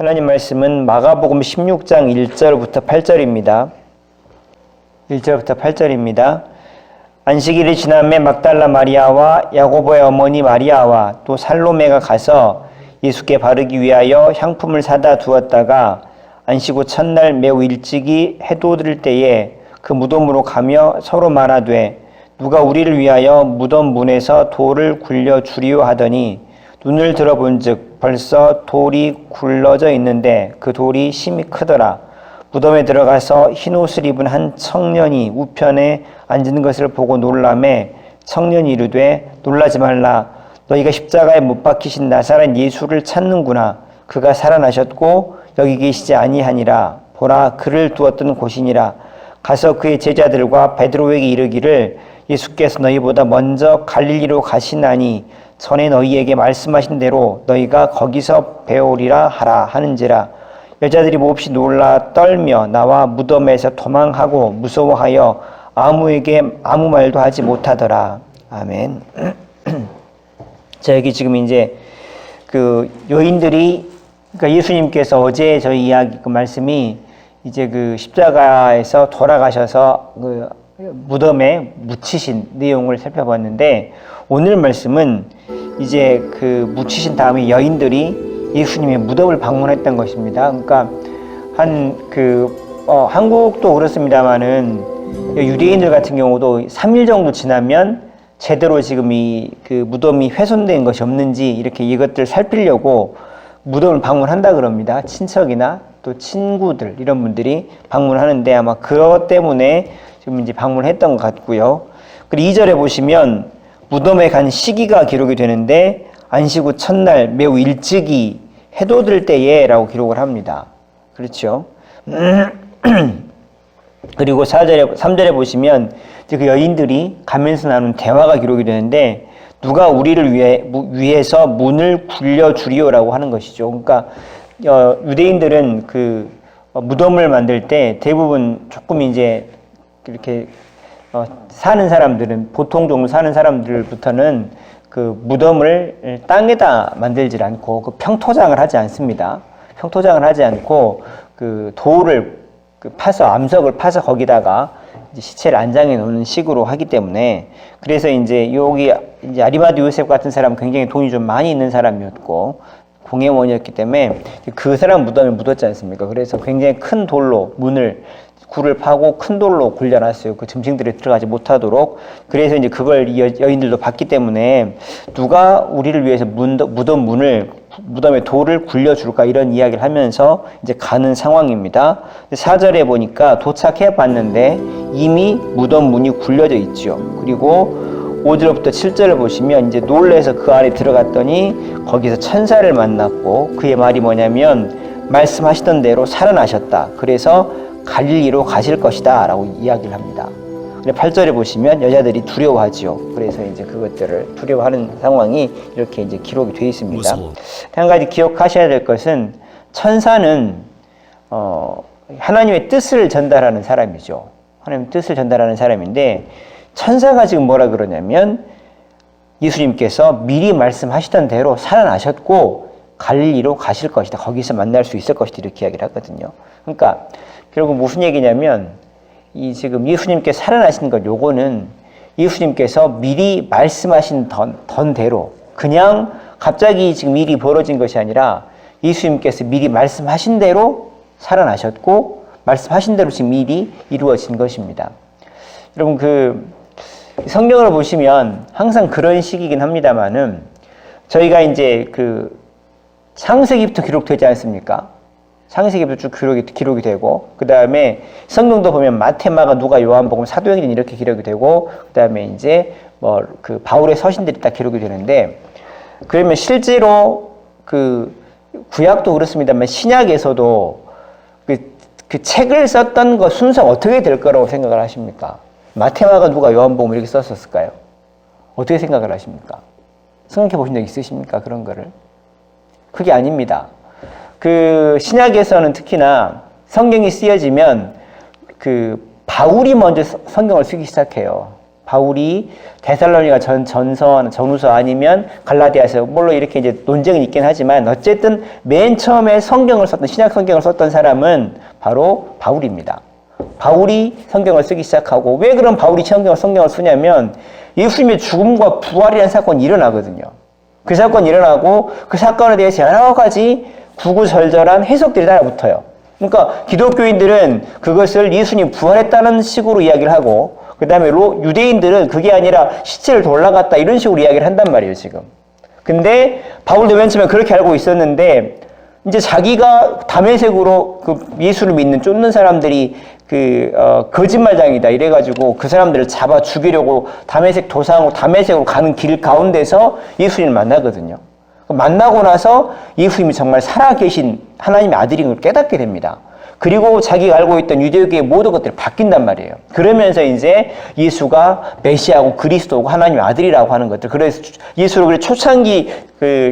하나님 말씀은 마가복음 16장 1절부터 8절입니다. 1절부터 8절입니다. 안식일이 지남에 막달라 마리아와 야고보의 어머니 마리아와 또 살로메가 가서 예수께 바르기 위하여 향품을 사다 두었다가 안식 후 첫날 매우 일찍이 해도 들 때에 그 무덤으로 가며 서로 말하되 누가 우리를 위하여 무덤 문에서 돌을 굴려 주리오 하더니 눈을 들어본즉 벌써 돌이 굴러져 있는데 그 돌이 심히 크더라. 무덤에 들어가서 흰옷을 입은 한 청년이 우편에 앉은 것을 보고 놀라매 청년이 이르되 놀라지 말라. 너희가 십자가에 못 박히신 나사렛 예수를 찾는구나. 그가 살아나셨고 여기 계시지 아니하니라. 보라 그를 두었던 곳이니라. 가서 그의 제자들과 베드로에게 이르기를 예수께서 너희보다 먼저 갈릴리로 가시나니 전에 너희에게 말씀하신 대로 너희가 거기서 배우리라 하라 하는지라. 여자들이 몹시 놀라 떨며 나와 무덤에서 도망하고 무서워하여 아무에게 아무 말도 하지 못하더라. 아멘. 자, 여기 지금 이제 그 여인들이, 그러니까 예수님께서 어제 저희 이야기 그 말씀이 이제 그 십자가에서 돌아가셔서 그 무덤에 묻히신 내용을 살펴봤는데, 오늘 말씀은 이제 그 묻히신 다음에 여인들이 예수님의 무덤을 방문했던 것입니다. 그러니까 한국도 그렇습니다만은 유대인들 같은 경우도 3일 정도 지나면 제대로 지금 이 그 무덤이 훼손된 것이 없는지 이렇게 이것들 살피려고 무덤을 방문한다 그럽니다. 친척이나 또 친구들 이런 분들이 방문하는데 아마 그것 때문에 지금 이제 방문했던 것 같고요. 그리고 2절에 보시면 무덤에 간 시기가 기록이 되는데 안식 후 첫날 매우 일찍이 해도 들 때에 라고 기록을 합니다. 그렇죠. 그리고 3절에 보시면 그 여인들이 가면서 나눈 대화가 기록이 되는데 누가 우리를 위해서 문을 굴려주리오라고 하는 것이죠. 그러니까 유대인들은 그 무덤을 만들 때 대부분 조금 이제 이렇게 사는 사람들은, 보통 정도 사는 사람들부터는 그 무덤을 땅에다 만들질 않고 그 평토장을 하지 않습니다. 평토장을 하지 않고 그 돌을 파서, 암석을 파서 거기다가 이제 시체를 안장해 놓는 식으로 하기 때문에, 그래서 이제 여기 이제 아리마드 요셉 같은 사람은 굉장히 돈이 좀 많이 있는 사람이었고 공회원이었기 때문에 그 사람 무덤에 묻었지 않습니까? 그래서 굉장히 큰 돌로 굴을 파고 큰 돌로 굴려놨어요. 그 짐승들이 들어가지 못하도록. 그래서 이제 그걸 여인들도 봤기 때문에 누가 우리를 위해서 무덤 문을, 무덤에 돌을 굴려줄까, 이런 이야기를 하면서 이제 가는 상황입니다. 4절에 보니까 도착해 봤는데 이미 무덤 문이 굴려져 있죠. 그리고 5절부터 7절을 보시면 이제 놀래서 그 안에 들어갔더니 거기서 천사를 만났고 그의 말이 뭐냐면 말씀하시던 대로 살아나셨다. 그래서 갈릴리로 가실 것이다 라고 이야기를 합니다. 8절에 보시면 여자들이 두려워하지요. 그래서 이제 그것들을 두려워하는 상황이 이렇게 이제 기록이 되어 있습니다. 한 가지 기억하셔야 될 것은 천사는 하나님의 뜻을 전달하는 사람이죠. 하나님의 뜻을 전달하는 사람인데, 천사가 지금 뭐라 그러냐면 예수님께서 미리 말씀하시던 대로 살아나셨고 갈릴리로 가실 것이다. 거기서 만날 수 있을 것이다. 이렇게 이야기를 하거든요. 그러니까 결국 무슨 얘기냐면, 이 지금 예수님께 살아나신 것, 요거는 예수님께서 미리 말씀하신 던대로, 그냥 갑자기 지금 일이 벌어진 것이 아니라 예수님께서 미리 말씀하신 대로 살아나셨고 말씀하신 대로 지금 일이 이루어진 것입니다. 여러분, 그 성경을 보시면 항상 그런 식이긴 합니다만은, 저희가 이제 그 창세기부터 기록되지 않습니까? 창세기부터 쭉 기록이 되고, 그 다음에 성경도 보면 마태, 마가, 누가, 요한복음, 사도행전 이렇게 기록이 되고, 그 다음에 이제 뭐 그 바울의 서신들이 딱 기록이 되는데, 그러면 실제로 그 구약도 그렇습니다만 신약에서도 그 책을 썼던 거 순서가 어떻게 될 거라고 생각을 하십니까? 마태, 마가, 누가, 요한복음 이렇게 썼었을까요? 어떻게 생각을 하십니까? 생각해 보신 적 있으십니까? 그런 거를? 그게 아닙니다. 그 신약에서는 특히나 성경이 쓰여지면 그 바울이 먼저 성경을 쓰기 시작해요. 바울이 데살로니가 전서 아니면 갈라디아서 물론 이렇게 이제 논쟁은 있긴 하지만 어쨌든 맨 처음에 신약 성경을 썼던 사람은 바로 바울입니다. 바울이 성경을 쓰기 시작하고 왜 그럼 바울이 성경을 쓰냐면 예수님의 죽음과 부활이라는 사건이 일어나거든요. 그 사건이 일어나고 그 사건에 대해서 여러 가지 구구절절한 해석들이 달라붙어요. 그러니까 기독교인들은 그것을 예수님 부활했다는 식으로 이야기를 하고 그 다음에 유대인들은 그게 아니라 시체를 돌아갔다 이런 식으로 이야기를 한단 말이에요, 지금. 근데 바울도 맨 처음에 그렇게 알고 있었는데 이제 자기가 다메섹으로 그 예수를 믿는 쫓는 사람들이 거짓말장이다 이래가지고 그 사람들을 잡아 죽이려고 다메섹으로 가는 길 가운데서 예수님을 만나거든요. 만나고 나서 예수님이 정말 살아계신 하나님의 아들인 걸 깨닫게 됩니다. 그리고 자기가 알고 있던 유대교의 모든 것들이 바뀐단 말이에요. 그러면서 이제 예수가 메시아고 그리스도고 하나님의 아들이라고 하는 것들. 그래서 예수를 초창기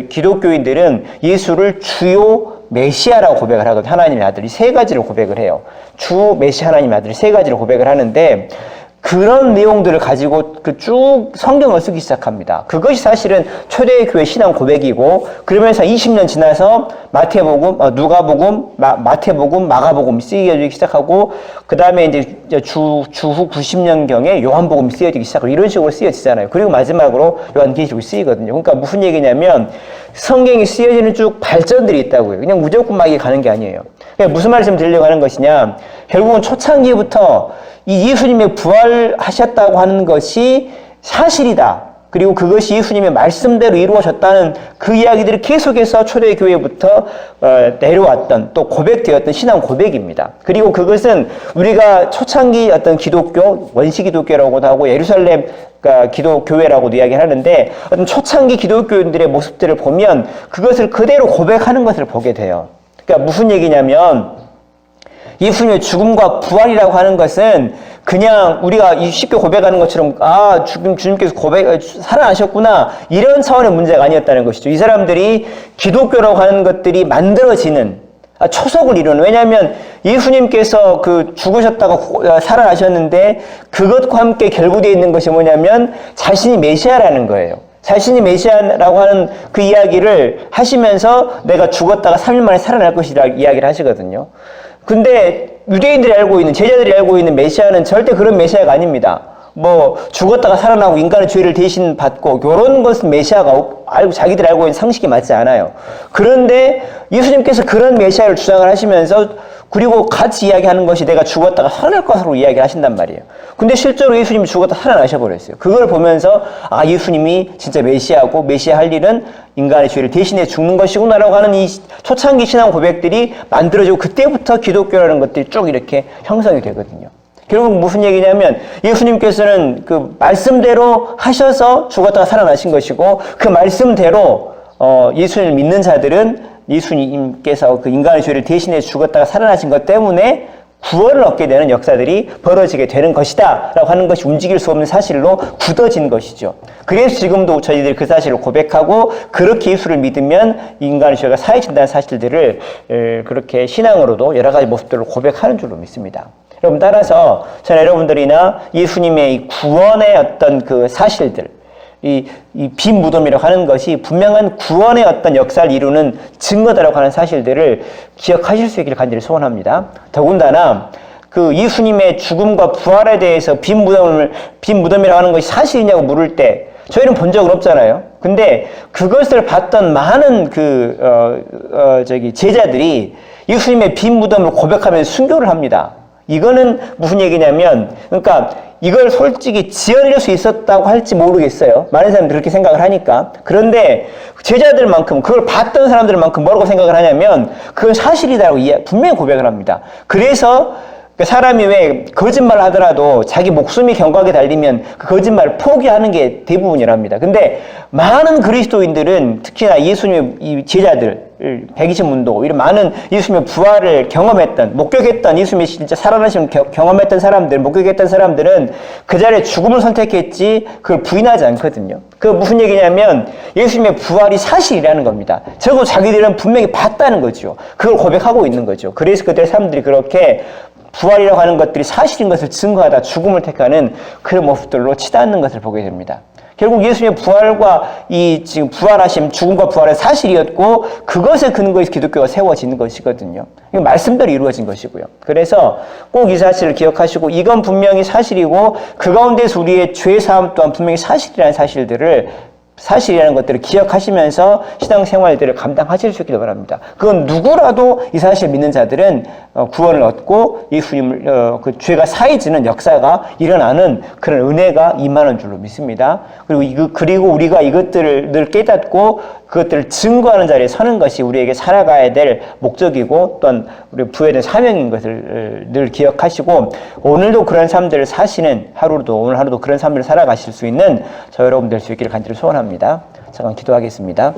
기독교인들은 예수를 주요 메시아라고 고백을 하거든요. 하나님의 아들이 세 가지를 고백을 해요. 주 메시아 하나님의 아들이 세 가지를 고백을 하는데 그런 내용들을 가지고 쭉 성경을 쓰기 시작합니다. 그것이 사실은 초대교회 신앙 고백이고 그러면서 20년 지나서 마태복음, 누가복음, 마태복음, 마가복음 쓰여지기 시작하고 그 다음에 이제 주후 90년경에 요한복음 쓰여지기 시작하고 이런 식으로 쓰여지잖아요. 그리고 마지막으로 요한계시록이 쓰이거든요. 그러니까 무슨 얘기냐면 성경이 쓰여지는 쭉 발전들이 있다고요. 그냥 무조건 막 이게 가는 게 아니에요. 그러니까 무슨 말씀 드리려고 하는 것이냐 결국은 초창기부터 이 예수님의 부활하셨다고 하는 것이 사실이다. 그리고 그것이 예수님의 말씀대로 이루어졌다는 그 이야기들이 계속해서 초대교회부터 내려왔던 또 고백되었던 신앙 고백입니다. 그리고 그것은 우리가 초창기 어떤 기독교, 원시기독교라고도 하고 예루살렘 기독교회라고도 이야기를 하는데 어떤 초창기 기독교인들의 모습들을 보면 그것을 그대로 고백하는 것을 보게 돼요. 그러니까 무슨 얘기냐면 예수님의 죽음과 부활이라고 하는 것은 그냥 우리가 쉽게 고백하는 것처럼 주님께서 살아나셨구나 이런 차원의 문제가 아니었다는 것이죠. 이 사람들이 기독교라고 하는 것들이 만들어지는 초석을 이루는 왜냐하면 예수님께서 죽으셨다가 살아나셨는데 그것과 함께 결부되어 있는 것이 뭐냐면 자신이 메시아라는 거예요. 자신이 메시아라고 하는 그 이야기를 하시면서 내가 죽었다가 3일 만에 살아날 것이라 이야기를 하시거든요. 근데 유대인들이 알고 있는 제자들이 알고 있는 메시아는 절대 그런 메시아가 아닙니다. 죽었다가 살아나고 인간의 죄를 대신 받고 이런 것은 메시아가 자기들이 알고 있는 상식이 맞지 않아요. 그런데 예수님께서 그런 메시아를 주장을 하시면서 그리고 같이 이야기하는 것이 내가 죽었다가 살아날 것으로 이야기를 하신단 말이에요. 근데 실제로 예수님이 죽었다 살아나셔버렸어요. 그걸 보면서 예수님이 진짜 메시아고 메시아 할 일은 인간의 죄를 대신해 죽는 것이구나라고 하는 이 초창기 신앙 고백들이 만들어지고 그때부터 기독교라는 것들이 쭉 이렇게 형성이 되거든요. 결국 무슨 얘기냐면 예수님께서는 그 말씀대로 하셔서 죽었다가 살아나신 것이고 그 말씀대로 예수님을 믿는 자들은 예수님께서 그 인간의 죄를 대신해 죽었다가 살아나신 것 때문에 구원을 얻게 되는 역사들이 벌어지게 되는 것이다 라고 하는 것이 움직일 수 없는 사실로 굳어진 것이죠. 그래서 지금도 저희들이 그 사실을 고백하고 그렇게 예수를 믿으면 인간의 죄가 사해진다는 사실들을 그렇게 신앙으로도 여러 가지 모습들을 고백하는 줄로 믿습니다. 여러분 따라서 저는 여러분들이나 예수님의 이 구원의 어떤 그 사실들 이 빈 무덤이라고 하는 것이 분명한 구원의 어떤 역사를 이루는 증거다라고 하는 사실들을 기억하실 수 있기를 간절히 소원합니다. 더군다나 그 예수님의 죽음과 부활에 대해서 빈 무덤이라고 하는 것이 사실이냐고 물을 때 저희는 본 적은 없잖아요. 근데 그것을 봤던 많은 제자들이 예수님의 빈 무덤을 고백하면서 순교를 합니다. 이거는 무슨 얘기냐면, 그러니까 이걸 솔직히 지어낼 수 있었다고 할지 모르겠어요. 많은 사람들이 그렇게 생각을 하니까. 그런데 제자들만큼, 그걸 봤던 사람들만큼 뭐라고 생각을 하냐면, 그건 사실이다라고 분명히 고백을 합니다. 그래서 사람이 왜 거짓말을 하더라도 자기 목숨이 경각에 달리면 그 거짓말을 포기하는 게 대부분이랍니다. 근데 많은 그리스도인들은 특히나 예수님의 이 제자들, 120문도 이런 많은 예수님의 부활을 경험했던, 목격했던, 예수님이 진짜 살아나신 경험했던 사람들, 목격했던 사람들은 그 자리에 죽음을 선택했지 그걸 부인하지 않거든요. 그 무슨 얘기냐면 예수님의 부활이 사실이라는 겁니다. 적어도 자기들은 분명히 봤다는 거죠. 그걸 고백하고 있는 거죠. 그래서 그때 사람들이 그렇게 부활이라고 하는 것들이 사실인 것을 증거하다 죽음을 택하는 그런 모습들로 치닫는 것을 보게 됩니다. 결국 예수님의 부활과 이 지금 부활하심, 죽음과 부활의 사실이었고 그것에 근거해서 기독교가 세워지는 것이거든요. 이건 말씀대로 이루어진 것이고요. 그래서 꼭 이 사실을 기억하시고 이건 분명히 사실이고 그 가운데서 우리의 죄 사함 또한 분명히 사실이라는 것들을 기억하시면서 신앙생활들을 감당하실 수 있기를 바랍니다. 그건 누구라도 이 사실을 믿는 자들은 구원을 얻고 예수님을 그 죄가 사해지는 역사가 일어나는 그런 은혜가 임하는 줄로 믿습니다. 그리고 우리가 이것들을 늘 깨닫고 그것들을 증거하는 자리에 서는 것이 우리에게 살아가야 될 목적이고 또한 우리 부여된 사명인 것을 늘 기억하시고 오늘도 그런 삶들을 사시는 오늘 하루도 그런 삶을 살아가실 수 있는 저 여러분 될 수 있기를 간절히 소원합니다. 잠깐 기도하겠습니다.